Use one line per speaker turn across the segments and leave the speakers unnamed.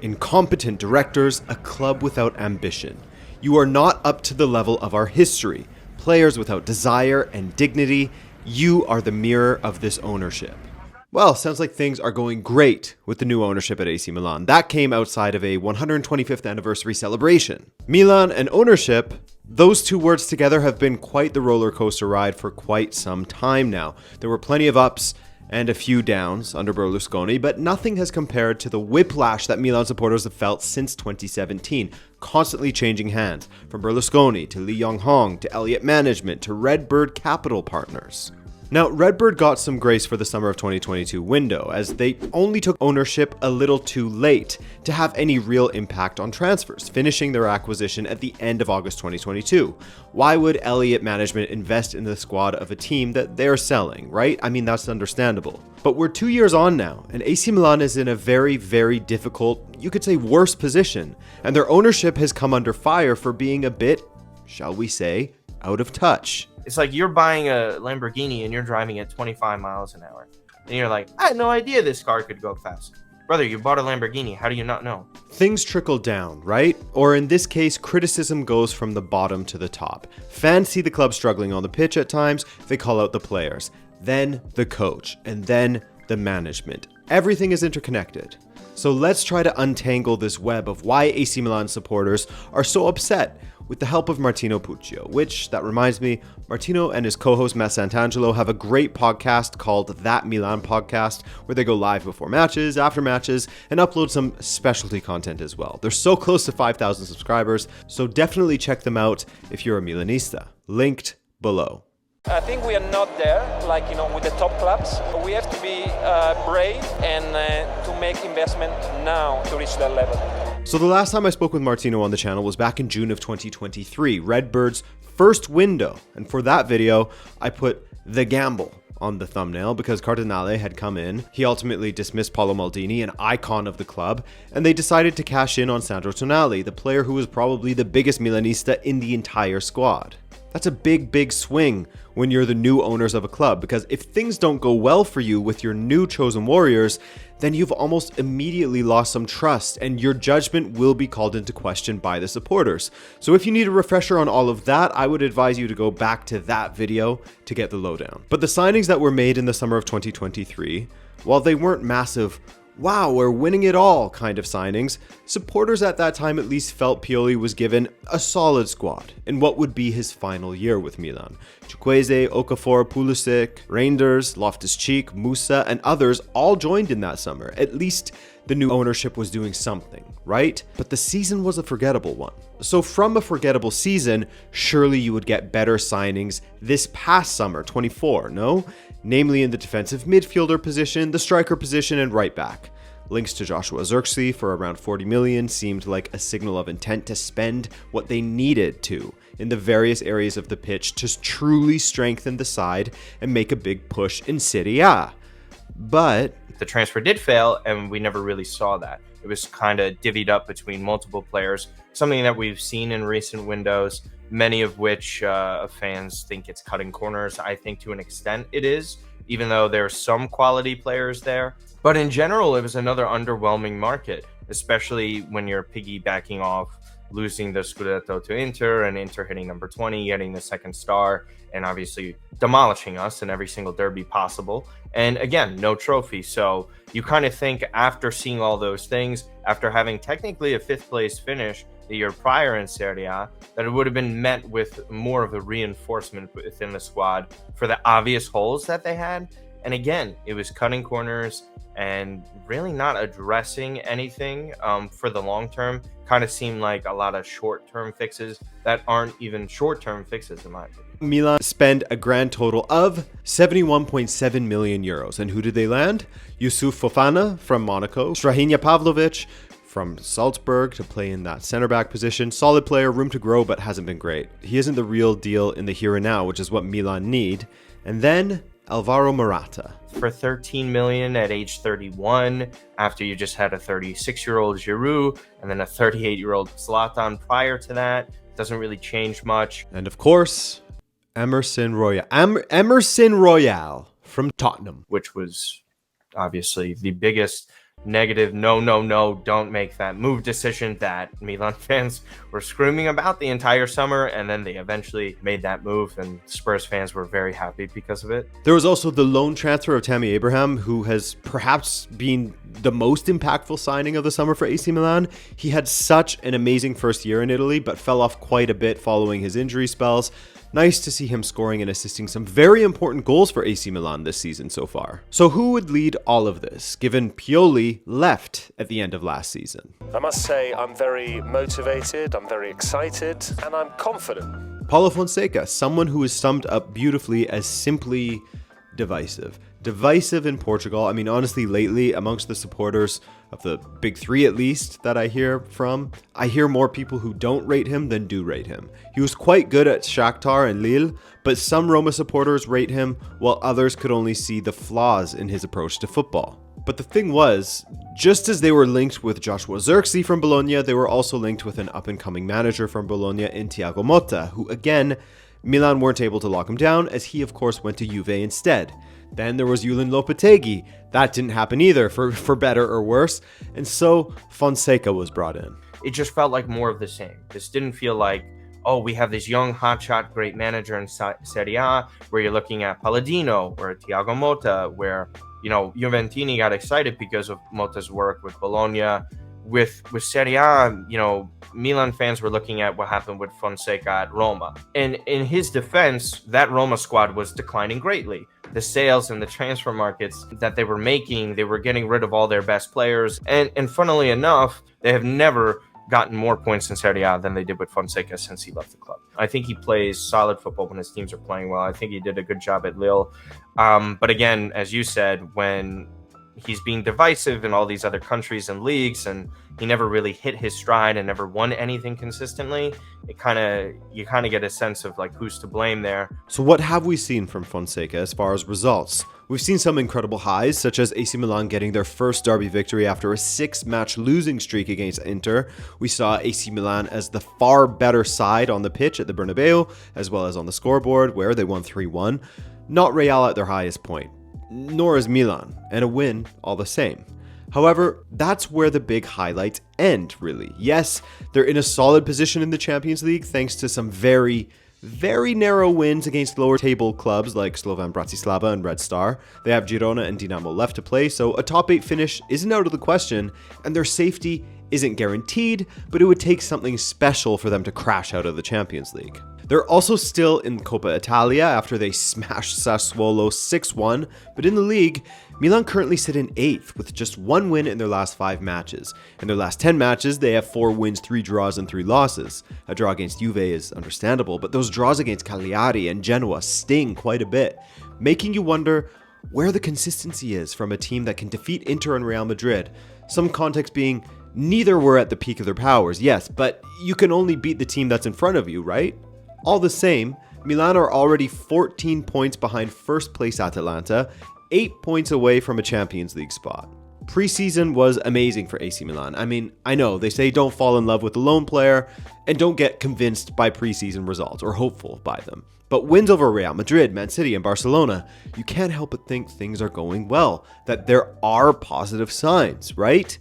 Incompetent directors, a club without ambition. You are not up to the level of our history. Players without desire and dignity. You are the mirror of this ownership. Well, sounds like things are going great with the new ownership at AC Milan. That came outside of a 125th anniversary celebration. Milan and ownership, those two words together have been quite the roller coaster ride for quite some time now. There were plenty of ups and a few downs under Berlusconi, but nothing has compared to the whiplash that Milan supporters have felt since 2017, constantly changing hands, from Berlusconi to Lee Yong-hong to Elliott Management to Redbird Capital Partners. Now, Redbird got some grace for the summer of 2022 window, as they only took ownership a little too late to have any real impact on transfers, finishing their acquisition at the end of August 2022. Why would Elliott Management invest in the squad of a team that they're selling, right? I mean, that's understandable. But we're 2 years on now, and AC Milan is in a very, very difficult, you could say worse position, and their ownership has come under fire for being a bit, shall we say, out of touch.
It's like you're buying a Lamborghini and you're driving at 25 miles an hour. And you're like, I had no idea this car could go fast. Brother, you bought a Lamborghini. How do you not know?
Things trickle down, right? Or in this case, criticism goes from the bottom to the top. Fans see the club struggling on the pitch at times. They call out the players. Then the coach. And then the management. Everything is interconnected. So let's try to untangle this web of why AC Milan supporters are so upset with the help of Martino Puccio, which, that reminds me, Martino and his co-host Matt Santangelo have a great podcast called That Milan Podcast, where they go live before matches, after matches, and upload some specialty content as well. They're so close to 5,000 subscribers, so definitely check them out if you're a Milanista. Linked below.
I think we are not there, with the top clubs. We have to be brave and to make investment now to reach that level.
So the last time I spoke with Martino on the channel was back in June of 2023, Redbird's first window. And for that video, I put The Gamble on the thumbnail because Cardinale had come in. He ultimately dismissed Paolo Maldini, an icon of the club, and they decided to cash in on Sandro Tonali, the player who was probably the biggest Milanista in the entire squad. That's a big, big swing when you're the new owners of a club, because if things don't go well for you with your new chosen warriors, then you've almost immediately lost some trust and your judgment will be called into question by the supporters. So if you need a refresher on all of that, I would advise you to go back to that video to get the lowdown. But the signings that were made in the summer of 2023, while they weren't massive, wow, we're winning it all kind of signings, supporters at that time at least felt Pioli was given a solid squad in what would be his final year with Milan. Chukwueze, Okafor, Pulisic, Reinders, Loftus-Cheek, Musa, and others all joined in that summer. At least the new ownership was doing something, right? But the season was a forgettable one. So from a forgettable season, surely you would get better signings this past summer, 24, no? Namely in the defensive midfielder position, the striker position, and right back. Links to Joshua Zirkzee for around 40 million seemed like a signal of intent to spend what they needed to in the various areas of the pitch to truly strengthen the side and make a big push in Serie A. But
The transfer did fail, and we never really saw that. It was kind of divvied up between multiple players, something that we've seen in recent windows, many of which fans think it's cutting corners. I think to an extent it is, even though there are some quality players there. But in general, it was another underwhelming market, especially when you're piggybacking off losing the Scudetto to Inter and Inter hitting number 20, getting the second star, and obviously demolishing us in every single derby possible. And again, no trophy. So you kind of think after seeing all those things, after having technically a fifth place finish the year prior in Serie A, that it would have been met with more of a reinforcement within the squad for the obvious holes that they had. And again, it was cutting corners and really not addressing anything for the long term. Kind of seemed like a lot of short-term fixes that aren't even short-term fixes in my opinion.
Milan spent a grand total of 71.7 million euros. And who did they land? Youssouf Fofana from Monaco, Strahinja Pavlovic from Salzburg to play in that center back position. Solid player, room to grow, but hasn't been great. He isn't the real deal in the here and now, which is what Milan need. And then Alvaro Morata.
For 13 million at age 31, after you just had a 36-year-old Giroud and then a 38-year-old Zlatan prior to that, doesn't really change much.
And of course, Emerson Royal from Tottenham,
which was obviously the biggest negative no, don't make that move decision that Milan fans were screaming about the entire summer, and then they eventually made that move, and Spurs fans were very happy because of it.
There was also the loan transfer of Tammy Abraham, who has perhaps been the most impactful signing of the summer for AC Milan. He had such an amazing first year in Italy, but fell off quite a bit following his injury spells. Nice to see him scoring and assisting some very important goals for AC Milan this season so far. So who would lead all of this, given Pioli left at the end of last season?
I must say I'm very motivated, I'm very excited, and I'm confident.
Paulo Fonseca, someone who is summed up beautifully as simply divisive. Divisive in Portugal. I mean, honestly, lately, amongst the supporters of the big three, at least, that I hear from, I hear more people who don't rate him than do rate him. He was quite good at Shakhtar and Lille, but some Roma supporters rate him, while others could only see the flaws in his approach to football. But the thing was, just as they were linked with Joshua Zirkzee from Bologna, they were also linked with an up-and-coming manager from Bologna in Thiago Motta, who, again, Milan weren't able to lock him down, as he, of course, went to Juve instead. Then there was Julen Lopetegui. That didn't happen either, for better or worse. And so Fonseca was brought in.
It just felt like more of the same. This didn't feel like, oh, we have this young, hotshot, great manager in Serie A, where you're looking at Palladino or Thiago Motta, where, you know, Juventini got excited because of Motta's work with Bologna. With Serie A, you know, Milan fans were looking at what happened with Fonseca at Roma. And in his defense, that Roma squad was declining greatly. The sales and the transfer markets that they were making, they were getting rid of all their best players. And funnily enough, they have never gotten more points in Serie A than they did with Fonseca since he left the club. I think he plays solid football when his teams are playing well. I think he did a good job at Lille. But again, as you said, when he's being divisive in all these other countries and leagues, and he never really hit his stride and never won anything consistently, you kind of get a sense of like who's to blame there.
So what have we seen from Fonseca as far as results? We've seen some incredible highs, such as AC Milan getting their first derby victory after a 6-match losing streak against Inter. We saw AC Milan as the far better side on the pitch at the Bernabeu, as well as on the scoreboard, where they won 3-1. Not Real at their highest point, nor is Milan, and a win all the same. However, that's where the big highlights end, really. Yes, they're in a solid position in the Champions League thanks to some very narrow wins against lower table clubs like Slovan Bratislava and Red Star. They have Girona and Dinamo left to play, so a top 8 finish isn't out of the question, and their safety isn't guaranteed, but it would take something special for them to crash out of the Champions League. They're also still in Coppa Italia after they smashed Sassuolo 6-1, but in the league, Milan currently sit in 8th with just 1 win in their last 5 matches. In their last 10 matches, they have 4 wins, 3 draws, and 3 losses. A draw against Juve is understandable, but those draws against Cagliari and Genoa sting quite a bit, making you wonder where the consistency is from a team that can defeat Inter and Real Madrid. Some context being, neither were at the peak of their powers, yes, but you can only beat the team that's in front of you, right? All the same, Milan are already 14 points behind first place Atalanta, 8 points away from a Champions League spot. Preseason was amazing for AC Milan. I mean, I know they say don't fall in love with the lone player and don't get convinced by preseason results or hopeful by them. But wins over Real Madrid, Man City, and Barcelona, you can't help but think things are going well, that there are positive signs, right?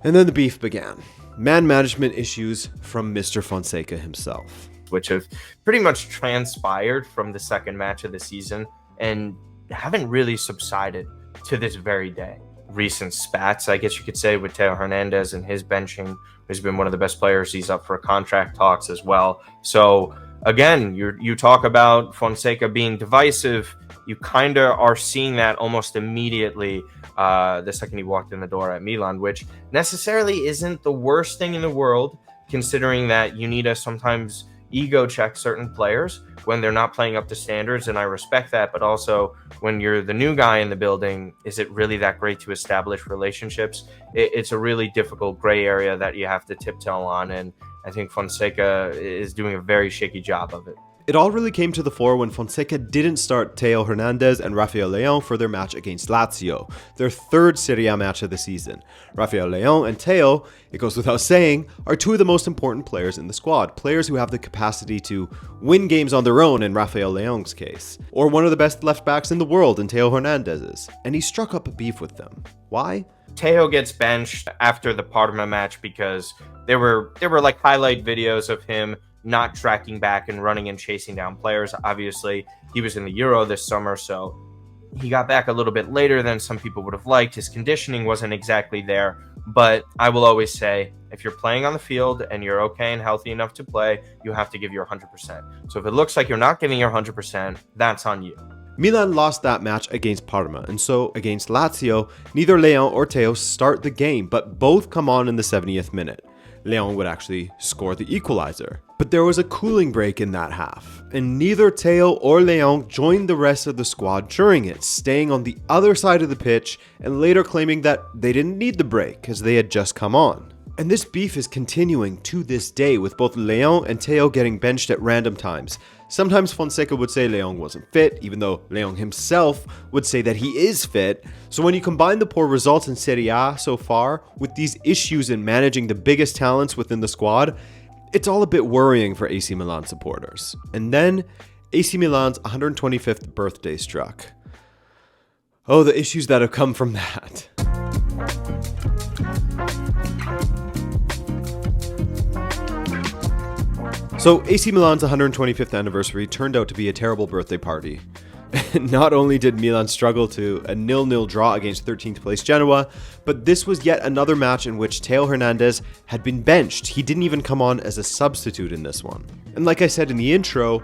And then the beef began. Man management issues from Mr. Fonseca himself,
which have pretty much transpired from the second match of the season and haven't really subsided to this very day. Recent spats, I guess you could say, with Theo Hernandez and his benching, who's been one of the best players. He's up for contract talks as well. So again, you talk about Fonseca being divisive. You kind of are seeing that almost immediately the second he walked in the door at Milan, which necessarily isn't the worst thing in the world, considering that you need to sometimes ego check certain players when they're not playing up to standards, and I respect that. But also, when you're the new guy in the building, is it really that great to establish relationships? It's a really difficult gray area that you have to tiptoe on, and I think Fonseca is doing a very shaky job of it.
It all really came to the fore when Fonseca didn't start Theo Hernandez and Rafael Leão for their match against Lazio, their 3rd Serie A match of the season. Rafael Leão and Theo, it goes without saying, are 2 of the most important players in the squad, players who have the capacity to win games on their own in Rafael Leão's case, or one of the best left backs in the world in Theo Hernandez's, and he struck up a beef with them. Why?
Teo gets benched after the Parma match because there were like highlight videos of him not tracking back and running and chasing down players. Obviously, he was in the Euro this summer, so he got back a little bit later than some people would have liked. His conditioning wasn't exactly there, but I will always say, if you're playing on the field and you're okay and healthy enough to play, you have to give your 100%. So if it looks like you're not giving your 100%, that's on you.
Milan lost that match against Parma, and so against Lazio, neither Leão or Teo start the game, but both come on in the 70th minute. Leão would actually score the equalizer. But there was a cooling break in that half, and neither Teo or Leão joined the rest of the squad during it, staying on the other side of the pitch and later claiming that they didn't need the break as they had just come on. And this beef is continuing to this day, with both Leão and Teo getting benched at random times. Sometimes Fonseca would say Leão wasn't fit, even though Leão himself would say that he is fit. So when you combine the poor results in Serie A so far with these issues in managing the biggest talents within the squad, it's all a bit worrying for AC Milan supporters. And then AC Milan's 125th birthday struck. Oh, the issues that have come from that. So AC Milan's 125th anniversary turned out to be a terrible birthday party. Not only did Milan struggle to a 0-0 draw against 13th place Genoa, but this was yet another match in which Teo Hernandez had been benched. He didn't even come on as a substitute in this one. And like I said in the intro,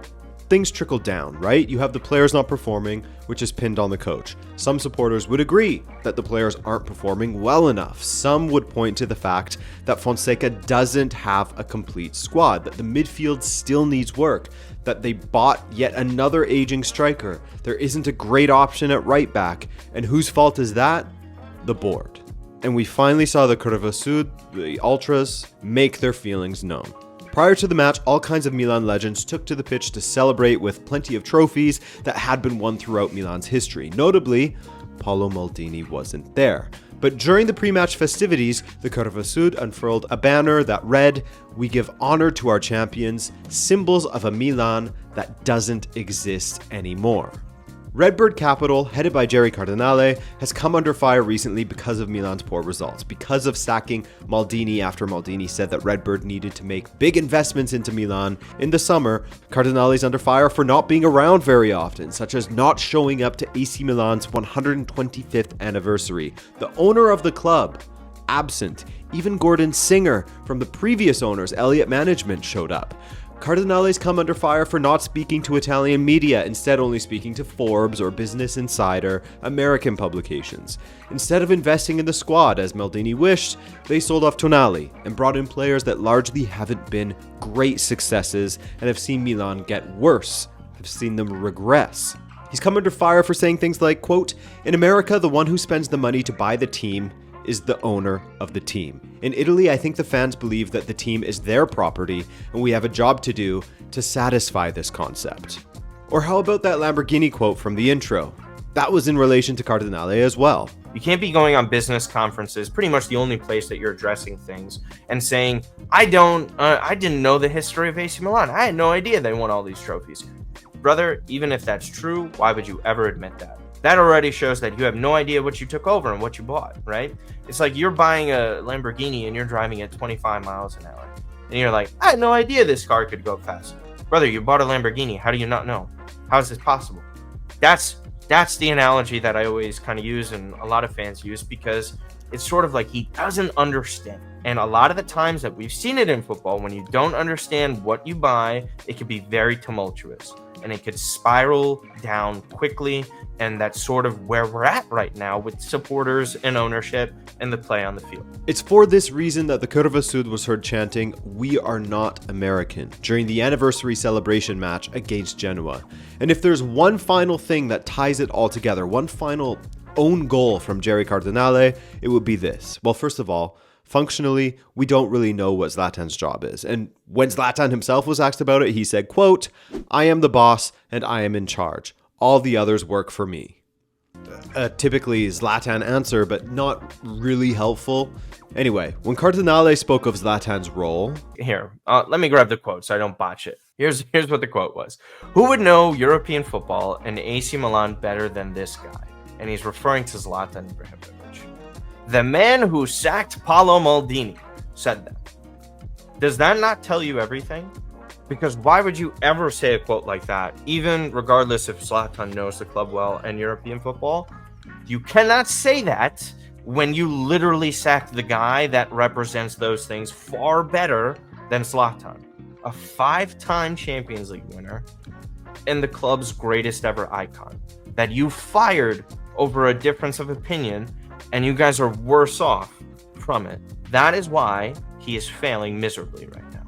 things trickle down, right? You have the players not performing, which is pinned on the coach. Some supporters would agree that the players aren't performing well enough. Some would point to the fact that Fonseca doesn't have a complete squad, that the midfield still needs work, that they bought yet another aging striker. There isn't a great option at right back. And whose fault is that? The board. And we finally saw the Curva Sud, the Ultras, make their feelings known. Prior to the match, all kinds of Milan legends took to the pitch to celebrate with plenty of trophies that had been won throughout Milan's history. Notably, Paolo Maldini wasn't there. But during the pre-match festivities, the Curva Sud unfurled a banner that read, "We give honor to our champions, symbols of a Milan that doesn't exist anymore." Redbird Capital, headed by Jerry Cardinale, has come under fire recently because of Milan's poor results, because of sacking Maldini after Maldini said that Redbird needed to make big investments into Milan. In the summer, Cardinale's under fire for not being around very often, such as not showing up to AC Milan's 125th anniversary. The owner of the club, absent. Even Gordon Singer from the previous owners, Elliott Management, showed up. Cardinale's come under fire for not speaking to Italian media, instead only speaking to Forbes or Business Insider, American publications. Instead of investing in the squad as Maldini wished, they sold off Tonali and brought in players that largely haven't been great successes and have seen Milan get worse, have seen them regress. He's come under fire for saying things like, quote, "In America, the one who spends the money to buy the team is the owner of the team. In Italy, I think the fans believe that the team is their property and we have a job to do to satisfy this concept." Or how about that Lamborghini quote from the intro? That was in relation to Cardinale as well.
You can't be going on business conferences, pretty much the only place that you're addressing things, and saying, I didn't know the history of AC Milan. I had no idea they won all these trophies. Brother, even if that's true, why would you ever admit that? That already shows that you have no idea what you took over and what you bought, right? It's like you're buying a Lamborghini and you're driving at 25 miles an hour. And you're like, I had no idea this car could go fast. Brother, you bought a Lamborghini. How do you not know? How is this possible? That's the analogy that I always kind of use and a lot of fans use, because it's sort of like he doesn't understand. And a lot of the times that we've seen it in football, when you don't understand what you buy, it can be very tumultuous and it could spiral down quickly. And that's sort of where we're at right now with supporters and ownership and the play on the field.
It's for this reason that the Curva Sud was heard chanting, "We are not American," during the anniversary celebration match against Genoa. And if there's one final thing that ties it all together, one final own goal from Jerry Cardinale, it would be this. Well, first of all, functionally, we don't really know what Zlatan's job is. And when Zlatan himself was asked about it, he said, quote, "I am the boss and I am in charge. All the others work for me." Typically Zlatan answer, but not really helpful. Anyway, when Cardinale spoke of Zlatan's role...
Here, let me grab the quote so I don't botch it. Here's what the quote was. "Who would know European football and AC Milan better than this guy?" And he's referring to Zlatan Ibrahimovic. The man who sacked Paolo Maldini said that. Does that not tell you everything? Because why would you ever say a quote like that, even regardless if Zlatan knows the club well and European football? You cannot say that when you literally sacked the guy that represents those things far better than Zlatan. A 5-time Champions League winner and the club's greatest ever icon that you fired over a difference of opinion, and you guys are worse off from it. That is why he is failing miserably right now.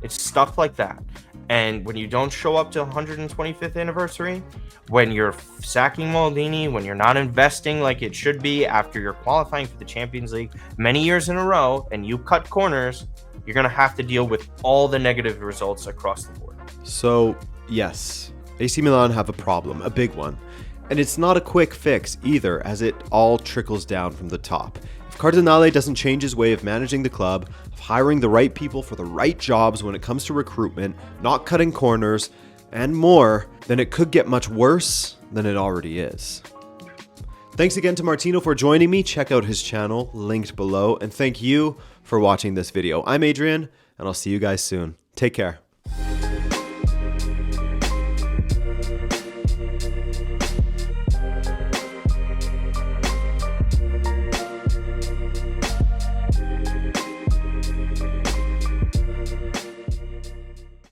It's stuff like that. And when you don't show up to 125th anniversary, when you're sacking Maldini, when you're not investing like it should be after you're qualifying for the Champions League many years in a row, and you cut corners, you're going to have to deal with all the negative results across the board.
So, yes, AC Milan have a problem, a big one. And it's not a quick fix either, as it all trickles down from the top. If Cardinale doesn't change his way of managing the club, of hiring the right people for the right jobs when it comes to recruitment, not cutting corners, and more, then it could get much worse than it already is. Thanks again to Martino for joining me. Check out his channel, linked below. And thank you for watching this video. I'm Adrian, and I'll see you guys soon. Take care.